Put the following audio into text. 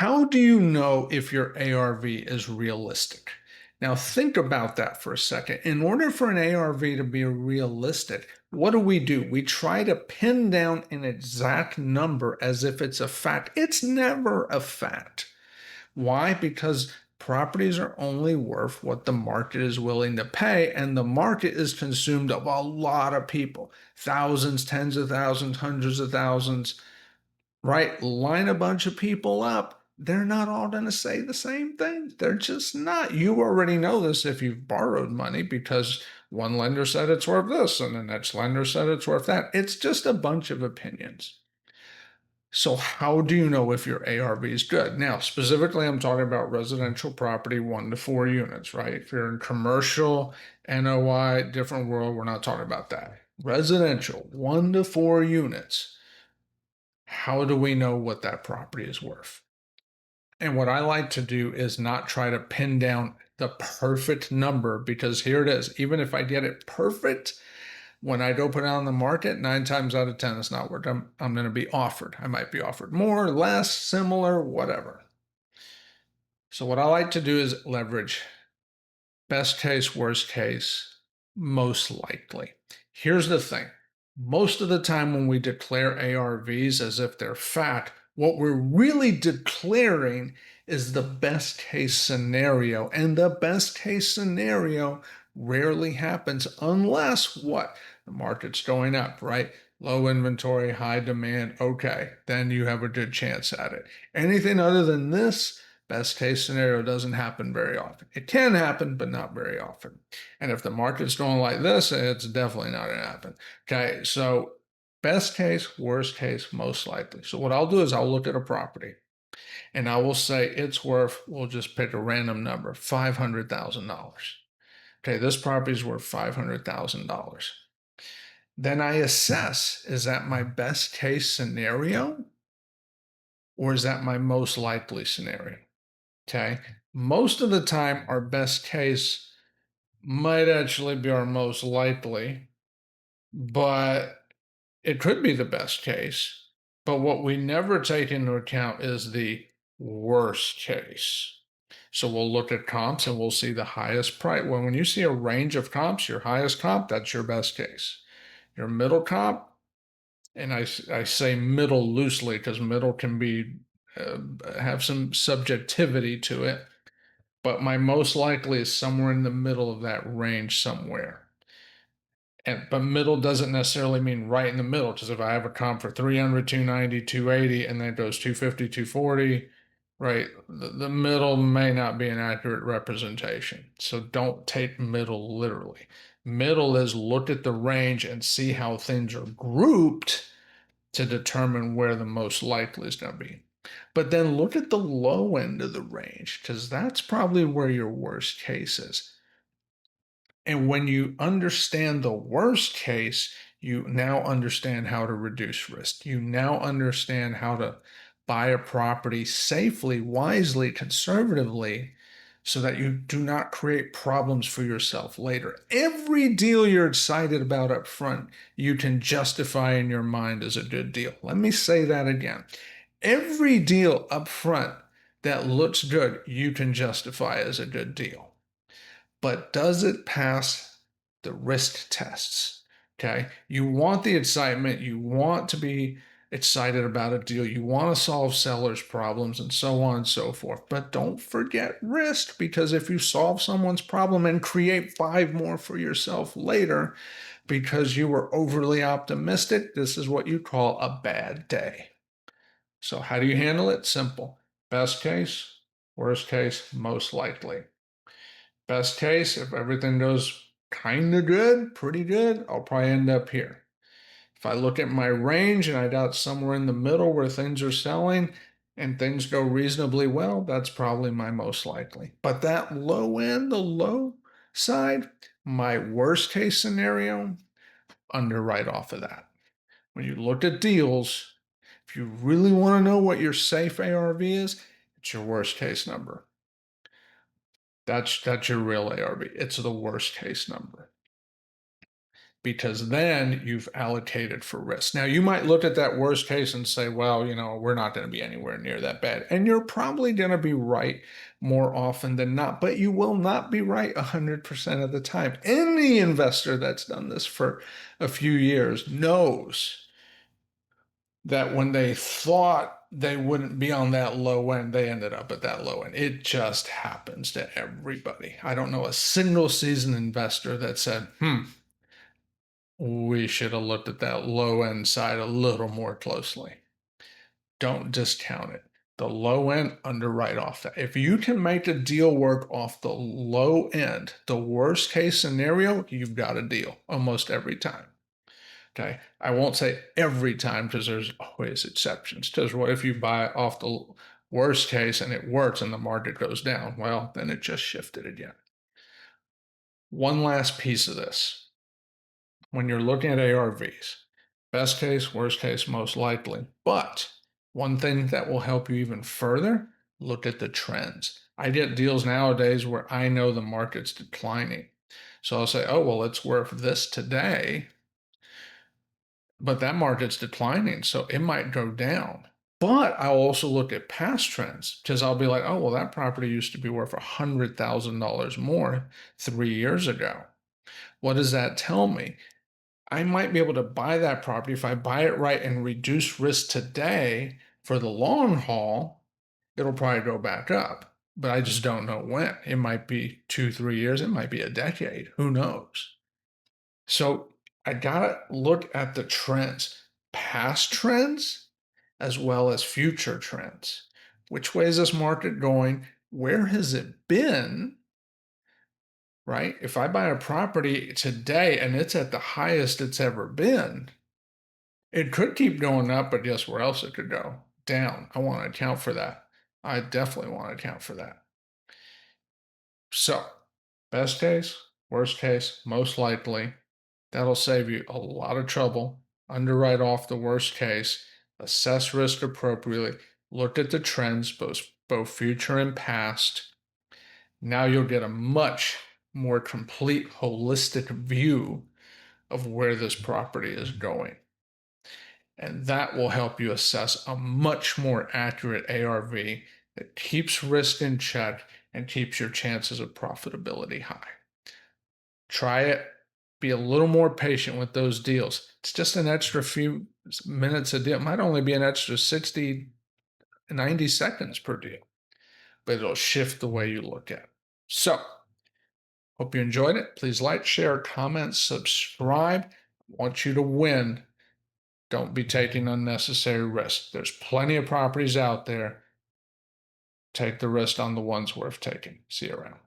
how do you know if your ARV is realistic? Now, think about that for a second. In order for an ARV to be realistic, what do? We try to pin down an exact number as if it's a fact. It's never a fact. Why? Because properties are only worth what the market is willing to pay, and the market is consumed of a lot of people, thousands, tens of thousands, hundreds of thousands, right? Line a bunch of people up. They're not all going to say the same thing. They're just not. You already know this if you've borrowed money because one lender said it's worth this and the next lender said it's worth that. It's just a bunch of opinions. So how do you know if your ARV is good? Now, specifically, I'm talking about residential property, 1 to 4 units, right? If you're in commercial, NOI, different world, we're not talking about that. Residential, 1 to 4 units. How do we know what that property is worth? And what I like to do is not try to pin down the perfect number, because here it is. Even if I get it perfect, when I go put it on the market, 9 times out of 10, it's not what I'm going to be offered. I might be offered more, less, similar, whatever. So what I like to do is leverage best case, worst case, most likely. Here's the thing. Most of the time when we declare ARVs as if they're fact, what we're really declaring is the best case scenario. And the best case scenario rarely happens unless what? The market's going up, right? Low inventory, high demand. Okay, then you have a good chance at it. Anything other than this, best case scenario doesn't happen very often. It can happen, but not very often. And if the market's going like this, it's definitely not going to happen. Okay, so best case, worst case, most likely. So what I'll do is I'll look at a property and I will say it's worth, we'll just pick a random number, $500,000. Okay, this property is worth $500,000. Then I assess, is that my best case scenario or is that my most likely scenario? Okay. Most of the time, our best case might actually be our most likely, but it could be the best case. But what we never take into account is the worst case. So we'll look at comps and we'll see the highest price. Well, when you see a range of comps, your highest comp, that's your best case. Your middle comp, and I say middle loosely because middle can be have some subjectivity to it, but my most likely is somewhere in the middle of that range somewhere. But middle doesn't necessarily mean right in the middle, because if I have a comp for 300, 290, 280, and then it goes 250, 240, right, the middle may not be an accurate representation. So don't take middle literally. Middle is look at the range and see how things are grouped to determine where the most likely is going to be. But then look at the low end of the range, because that's probably where your worst case is. And when you understand the worst case, you now understand how to reduce risk. You now understand how to buy a property safely, wisely, conservatively, so that you do not create problems for yourself later. Every deal you're excited about up front, you can justify in your mind as a good deal. Let me say that again. Every deal up front that looks good, you can justify as a good deal. But does it pass the risk tests? Okay. You want the excitement. You want to be excited about a deal. You want to solve sellers' problems and so on and so forth. But don't forget risk, because if you solve someone's problem and create 5 more for yourself later because you were overly optimistic, this is what you call a bad day. So, how do you handle it? Simple. Best case, worst case, most likely. Best case, if everything goes kind of good, pretty good, I'll probably end up here. If I look at my range and I got somewhere in the middle where things are selling and things go reasonably well, that's probably my most likely. But that low end, the low side, my worst case scenario, underwrite off of that. When you look at deals, if you really want to know what your safe ARV is, it's your worst case number. That's your real ARV. It's the worst case number. because then you've allocated for risk. Now, you might look at that worst case and say, well, we're not going to be anywhere near that bad. And you're probably going to be right more often than not, but you will not be right 100% of the time. Any investor that's done this for a few years knows that when they thought they wouldn't be on that low end, they ended up at that low end. It just happens to everybody. I don't know a single seasoned investor that said, we should have looked at that low end side a little more closely. Don't discount it. The low end, underwrite off that. If you can make a deal work off the low end, the worst case scenario, you've got a deal almost every time. Okay. I won't say every time because there's always exceptions. Because what if you buy off the worst case and it works and the market goes down? Well, then it just shifted again. One last piece of this. When you're looking at ARVs, best case, worst case, most likely. But one thing that will help you even further, look at the trends. I get deals nowadays where I know the market's declining. So I'll say, oh, well, it's worth this today, but that market's declining, so it might go down. But I'll also look at past trends because I'll be like, oh, well, that property used to be worth $100,000 more 3 years ago. What does that tell me? I might be able to buy that property if I buy it right and reduce risk today for the long haul. It'll probably go back up, but I just don't know when. It might be 2, 3 years. It might be a decade. Who knows? So I gotta look at the trends, past trends, as well as future trends. Which way is this market going? Where has it been? Right? If I buy a property today and it's at the highest it's ever been, it could keep going up, but guess where else it could go? Down. I want to account for that. I definitely want to account for that. So, best case, worst case, most likely, that'll save you a lot of trouble. Underwrite off the worst case, assess risk appropriately, look at the trends, both future and past. Now you'll get a much more complete, holistic view of where this property is going. And that will help you assess a much more accurate ARV that keeps risk in check and keeps your chances of profitability high. Try it. Be a little more patient with those deals. It's just an extra few minutes a deal. It might only be an extra 60, 90 seconds per deal, but it'll shift the way you look at it. So, hope you enjoyed it. Please like, share, comment, subscribe. I want you to win. Don't be taking unnecessary risks. There's plenty of properties out there. Take the risk on the ones worth taking. See you around.